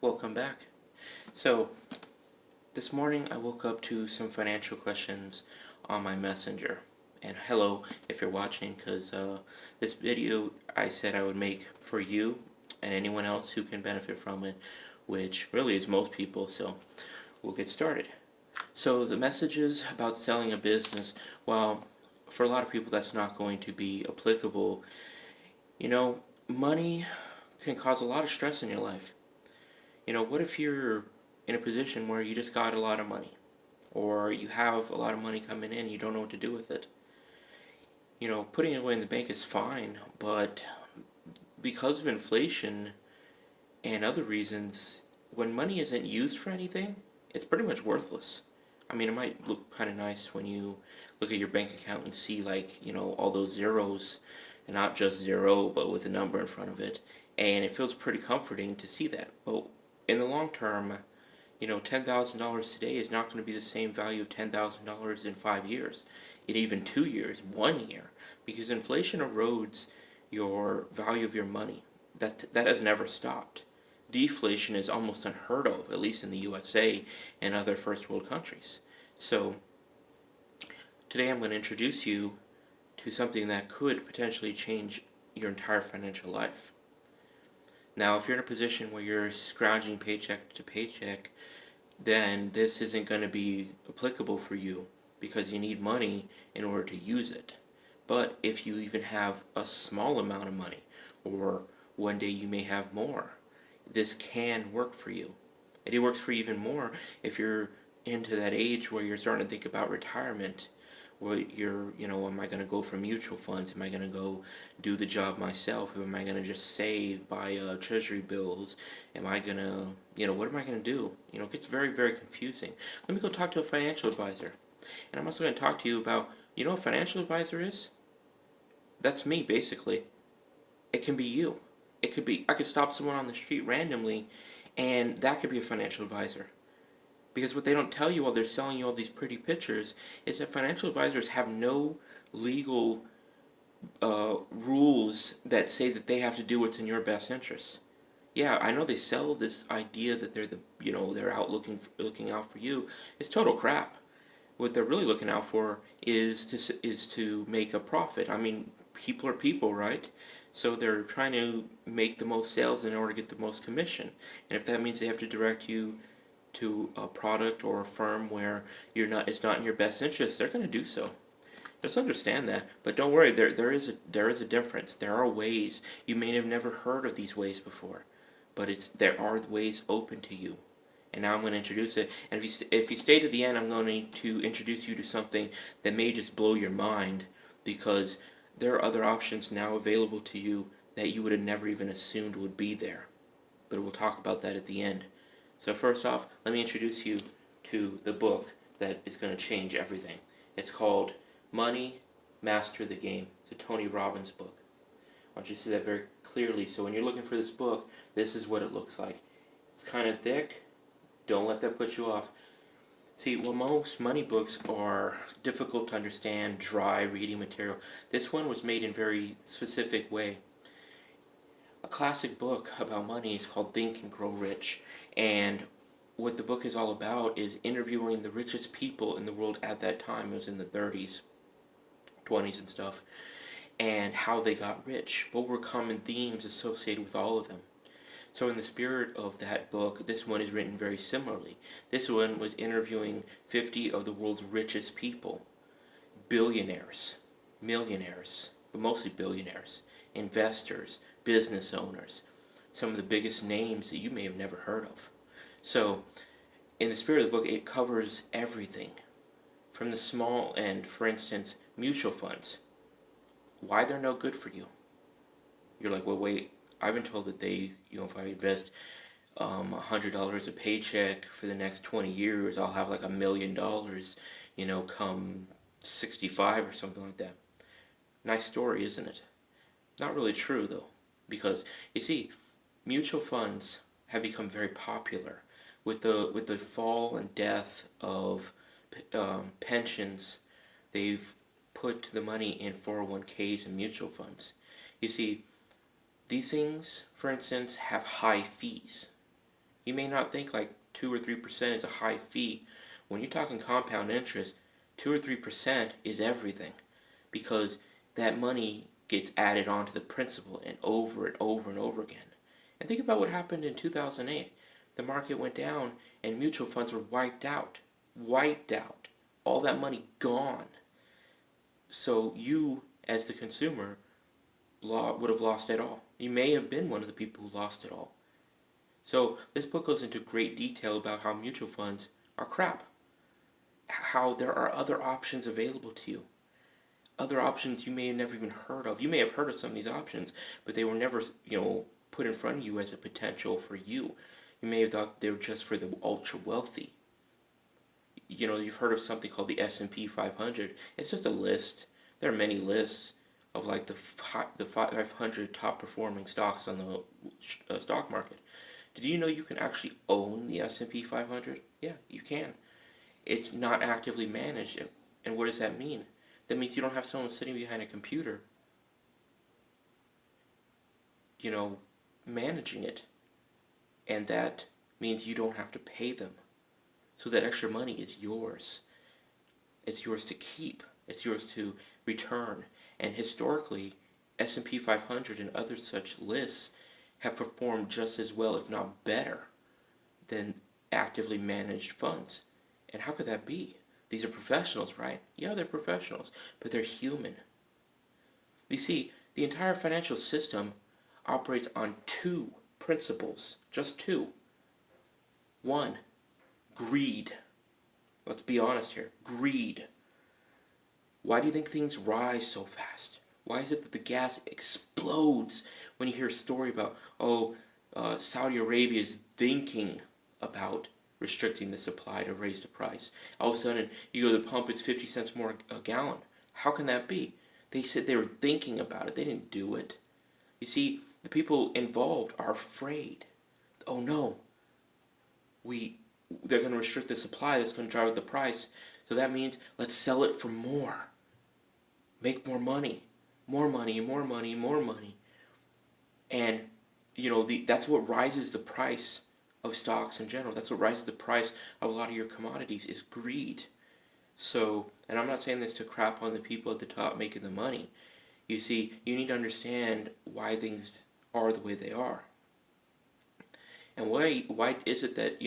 Welcome back. So, this morning I woke up to some financial questions on my messenger. And hello if you're watching, because this video I said I would make for you and anyone else who can benefit from it, which really is most people, so we'll get started. So, the messages about selling a business, well, for a lot of people that's not going to be applicable. Money can cause a lot of stress in your life. What if you're in a position where you just got a lot of money, or you have a lot of money coming in, you don't know what to do with it? Putting it away in the bank is fine, but because of inflation and other reasons, when money isn't used for anything, it's pretty much worthless. I mean, it might look kind of nice when you look at your bank account and see, all those zeros, and not just zero, but with a number in front of it. And it feels pretty comforting to see that. But in the long term, $10,000 today is not going to be the same value of $10,000 in 5 years, in even 2 years, 1 year, because inflation erodes your value of your money. That has never stopped. Deflation is almost unheard of, at least in the USA and other first world countries. So today I'm going to introduce you to something that could potentially change your entire financial life. Now, if you're in a position where you're scrounging paycheck to paycheck, then this isn't going to be applicable for you because you need money in order to use it. But if you even have a small amount of money, or one day you may have more, this can work for you. And it works for you even more if you're into that age where you're starting to think about retirement, where am I going to go for mutual funds? Am I going to go do the job myself? Am I going to just save, buy treasury bills? Am I going to, what am I going to do? It gets very, very confusing. Let me go talk to a financial advisor. And I'm also going to talk to you about, what a financial advisor is? That's me, basically. It can be you. I could stop someone on the street randomly, and that could be a financial advisor. Because what they don't tell you while they're selling you all these pretty pictures is that financial advisors have no legal rules that say that they have to do what's in your best interest. Yeah, I know they sell this idea that they're out looking out for you. It's total crap. What they're really looking out for is to make a profit. I mean, people are people, right? So they're trying to make the most sales in order to get the most commission. And if that means they have to direct you to a product or a firm where it's not in your best interest, they're going to do so. Just understand that, but don't worry. There is a difference. There are ways. You may have never heard of these ways before, but there are ways open to you. And now I'm going to introduce it. And if you stay to the end, I'm going to introduce you to something that may just blow your mind, because there are other options now available to you that you would have never even assumed would be there. But we'll talk about that at the end. So first off, let me introduce you to the book that is going to change everything. It's called Money, Master the Game. It's a Tony Robbins book. I want you to see that very clearly. So when you're looking for this book, this is what it looks like. It's kind of thick. Don't let that put you off. See, well, most money books are difficult to understand, dry reading material. This one was made in a very specific way. A classic book about money is called Think and Grow Rich. And what the book is all about is interviewing the richest people in the world at that time. It was in the 30s, 20s and stuff. And how they got rich. What were common themes associated with all of them? So in the spirit of that book, this one is written very similarly. This one was interviewing 50 of the world's richest people. Billionaires, millionaires, but mostly billionaires, investors, business owners, some of the biggest names that you may have never heard of. So in the spirit of the book, it covers everything. From the small end, for instance, mutual funds. Why they're no good for you. You're like, well, wait. I've been told that if I invest $100 a paycheck for the next 20 years, I'll have like $1 million, come 65 or something like that. Nice story, isn't it? Not really true, though, because, you see, mutual funds have become very popular. With the fall and death of pensions, they've put the money in 401ks and mutual funds. You see, these things, for instance, have high fees. You may not think like 2 or 3% is a high fee. When you're talking compound interest, 2 or 3% is everything, because that money gets added onto the principal and over and over and over again. And think about what happened in 2008. The market went down and mutual funds were wiped out. Wiped out. All that money gone. So you, as the consumer, would have lost it all. You may have been one of the people who lost it all. So this book goes into great detail about how mutual funds are crap. How there are other options available to you. Other options you may have never even heard of. You may have heard of some of these options, but they were never, put in front of you as a potential for you. You may have thought they were just for the ultra wealthy. You've heard of something called the S&P 500. It's just a list. There are many lists of like the 500 top performing stocks on the stock market. Did you know you can actually own the S&P 500? Yeah, you can. It's not actively managed. And what does that mean? That means you don't have someone sitting behind a computer, managing it. And that means you don't have to pay them. So that extra money is yours. It's yours to keep. It's yours to return. And historically, S&P 500 and other such lists have performed just as well, if not better, than actively managed funds. And how could that be? These are professionals, right? Yeah, they're professionals, but they're human. You see, the entire financial system operates on two principles, just two. One, greed. Let's be honest here. Greed. Why do you think things rise so fast? Why is it that the gas explodes when you hear a story about, Saudi Arabia is thinking about restricting the supply to raise the price? All of a sudden, you go to the pump, it's 50 cents more a gallon. How can that be? They said they were thinking about it. They didn't do it. You see, the people involved are afraid. Oh no, they're going to restrict the supply. That's going to drive up the price. So that means let's sell it for more. Make more money. More money, more money, more money. And, that's what rises the price of stocks in general. That's what rises the price of a lot of your commodities is greed. So, and I'm not saying this to crap on the people at the top making the money. You see, you need to understand why things are the way they are. And why is it that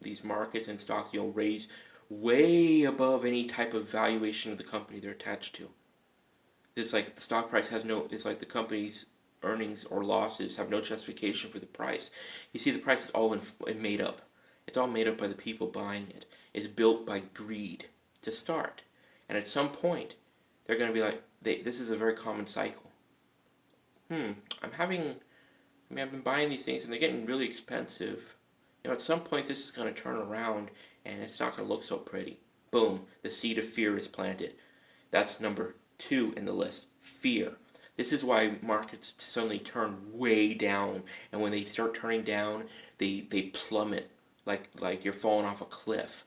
these markets and stocks raise way above any type of valuation of the company they're attached to? It's like the stock price has no. It's like the company's earnings or losses have no justification for the price. You see, the price is all made up. It's all made up by the people buying it. It's built by greed to start, and at some point, they're going to be like, this is a very common cycle. I've been buying these things and they're getting really expensive. At some point this is going to turn around and it's not going to look so pretty. Boom, the seed of fear is planted. That's number 2 in the list, fear. This is why markets suddenly turn way down, and when they start turning down, they plummet like you're falling off a cliff.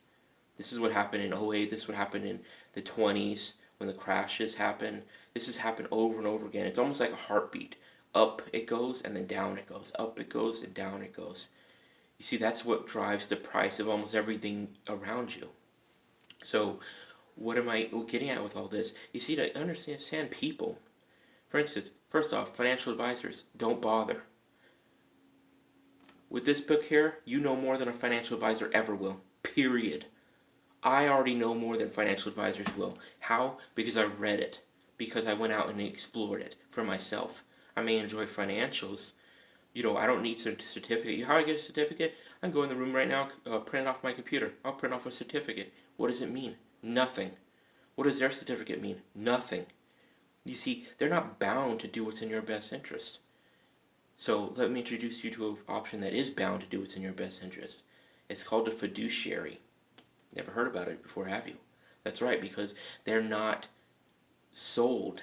This is what happened in '08. This is what happened in the 20s when the crashes happen. This has happened over and over again. It's almost like a heartbeat. Up it goes, and then down it goes. Up it goes, and down it goes. You see, that's what drives the price of almost everything around you. So, what am I getting at with all this? You see, to understand people, for instance, first off, financial advisors, don't bother. With this book here, you know more than a financial advisor ever will. Period. I already know more than financial advisors will. How? Because I read it. Because I went out and explored it for myself. I may enjoy financials. I don't need a certificate. How do I get a certificate? I can go in the room right now, print it off my computer. I'll print off a certificate. What does it mean? Nothing. What does their certificate mean? Nothing. You see, they're not bound to do what's in your best interest. So let me introduce you to an option that is bound to do what's in your best interest. It's called a fiduciary. Never heard about it before, have you? That's right, because they're not sold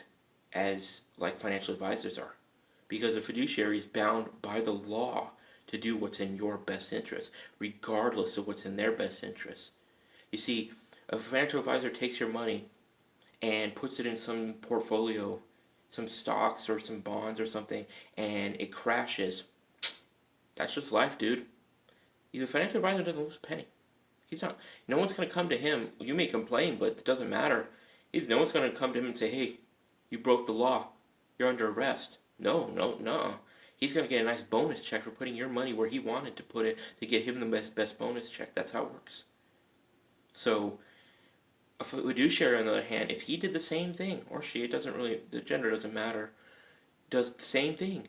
as like financial advisors are. Because a fiduciary is bound by the law to do what's in your best interest, regardless of what's in their best interest. You see, a financial advisor takes your money and puts it in some portfolio, some stocks or some bonds or something, and it crashes. That's just life, dude. The financial advisor doesn't lose a penny. He's not. No one's going to come to him. You may complain, but it doesn't matter. No one's going to come to him and say, "Hey, you broke the law. You're under arrest." No, no, no. He's going to get a nice bonus check for putting your money where he wanted to put it to get him the best bonus check. That's how it works. So, a fiduciary, on the other hand, if he did the same thing, or she, it doesn't really, the gender doesn't matter, does the same thing,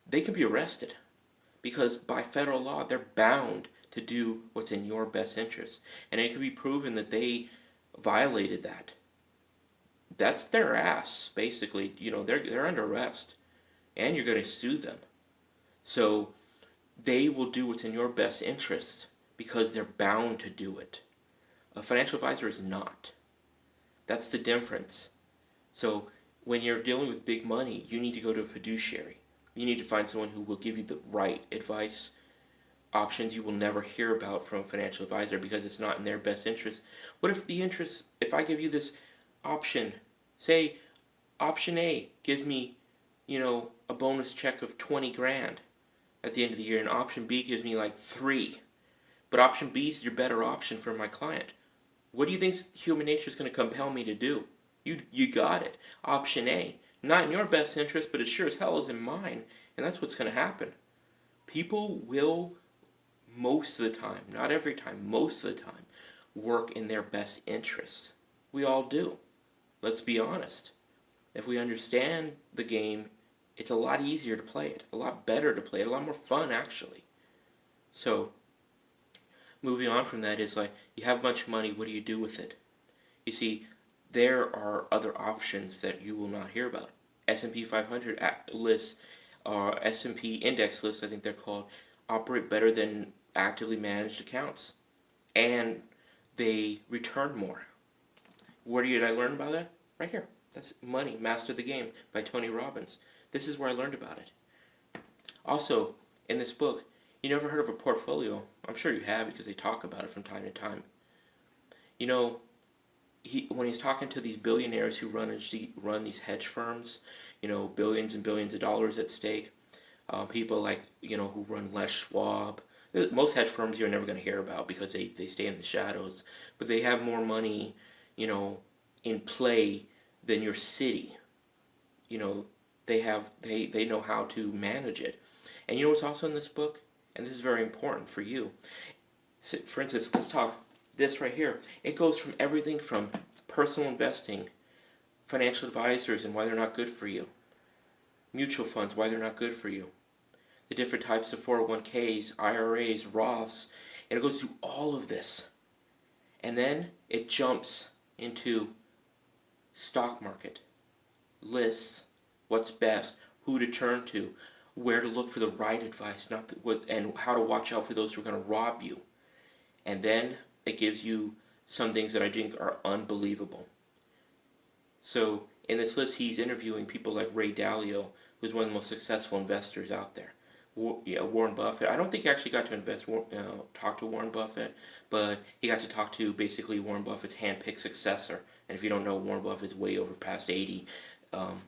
they can be arrested. Because by federal law, they're bound to do what's in your best interest. And it can be proven that they violated that. That's their ass, basically. They're under arrest. And you're going to sue them. So they will do what's in your best interest because they're bound to do it. A financial advisor is not. That's the difference. So when you're dealing with big money, you need to go to a fiduciary. You need to find someone who will give you the right advice, options you will never hear about from a financial advisor because it's not in their best interest. What if if I give you this option, say option A gives me, a bonus check of 20 grand at the end of the year, and option B gives me like 3. But option B is your better option for my client. What do you think human nature is going to compel me to do? You got it. Option A. Not in your best interest, but it sure as hell is in mine. And that's what's going to happen. People will, most of the time, not every time, most of the time, work in their best interests. We all do. Let's be honest. If we understand the game, it's a lot easier to play it. A lot better to play it. A lot more fun, actually. So, moving on from that is like, you have a bunch of money, what do you do with it? You see, there are other options that you will not hear about. S&P 500 lists, S&P index lists, I think they're called, operate better than actively managed accounts. And they return more. Where did I learn about that? Right here. That's Money, Master the Game by Tony Robbins. This is where I learned about it. Also, in this book, you never heard of a portfolio? I'm sure you have because they talk about it from time to time. When he's talking to these billionaires who run these hedge firms, billions and billions of dollars at stake, people like, who run Les Schwab. Most hedge firms you're never going to hear about because they stay in the shadows. But they have more money, in play than your city. They know how to manage it. And you know what's also in this book? And this is very important for you. So, for instance, let's talk this right here. It goes from everything from personal investing, financial advisors and why they're not good for you, mutual funds, why they're not good for you, the different types of 401ks, IRAs, Roths, and it goes through all of this. And then it jumps into stock market, lists, what's best, who to turn to, where to look for the right advice, and how to watch out for those who are going to rob you. And then it gives you some things that I think are unbelievable. So in this list, he's interviewing people like Ray Dalio, who's one of the most successful investors out there. Warren Buffett. I don't think he actually got to talk to Warren Buffett, but he got to talk to basically Warren Buffett's hand-picked successor. And if you don't know, Warren Buffett's way over past 80.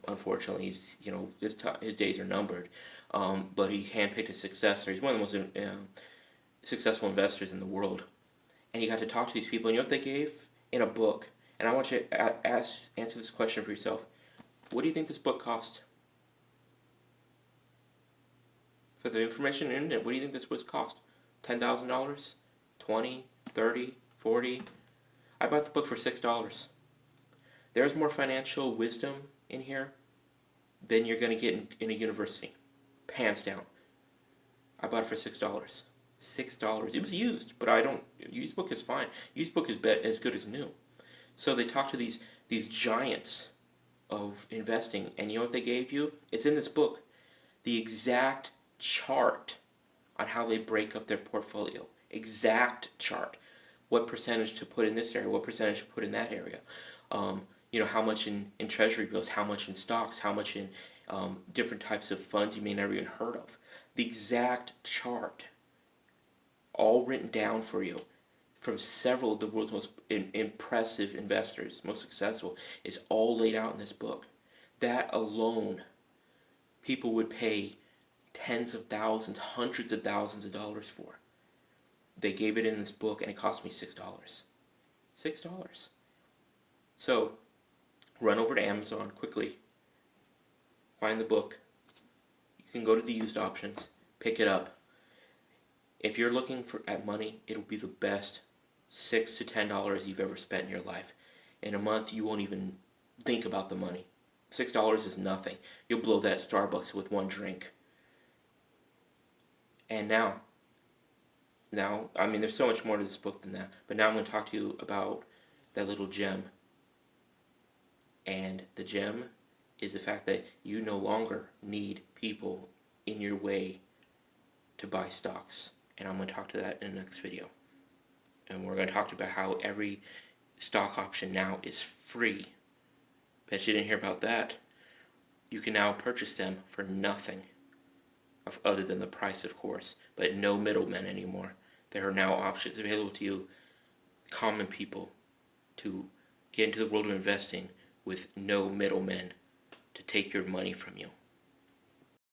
Unfortunately, his days are numbered. But he handpicked a successor. He's one of the most successful investors in the world. And he got to talk to these people. And you know what they gave? In a book. And I want you to answer this question for yourself. What do you think this book cost? For the information in it, what do you think this book cost? $10,000? $20? $30? $40? I bought the book for $6. There's more financial wisdom in here than you're going to get in a university. Hands down. I bought it for $6. $6. It was used, but used book is fine. Used book is as good as new. So they talk to these giants of investing, and you know what they gave you? It's in this book. The exact chart on how they break up their portfolio. Exact chart. What percentage to put in this area, what percentage to put in that area. How much in treasury bills, how much in stocks, how much in different types of funds you may never even heard of. The exact chart, all written down for you from several of the world's most impressive investors, most successful, is all laid out in this book. That alone, people would pay tens of thousands, hundreds of thousands of dollars for. they gave it in this book, and it cost me $6. $6. So run over to Amazon quickly, find the book. You can go to the used options, pick it up. If you're looking at money, it'll be the best $6 to $10 you've ever spent in your life. In a month, you won't even think about the money. $6 is nothing. You'll blow that Starbucks with one drink. And now, I mean, there's so much more to this book than that, but now I'm going to talk to you about that little gem. And the gem is the fact that you no longer need people in your way to buy stocks. And I'm going to talk to that in the next video. And we're going to talk about how every stock option now is free. Bet you didn't hear about that. You can now purchase them for nothing, other than the price, of course, but no middlemen anymore. There are now options available to you, common people, to get into the world of investing with no middlemen to take your money from you.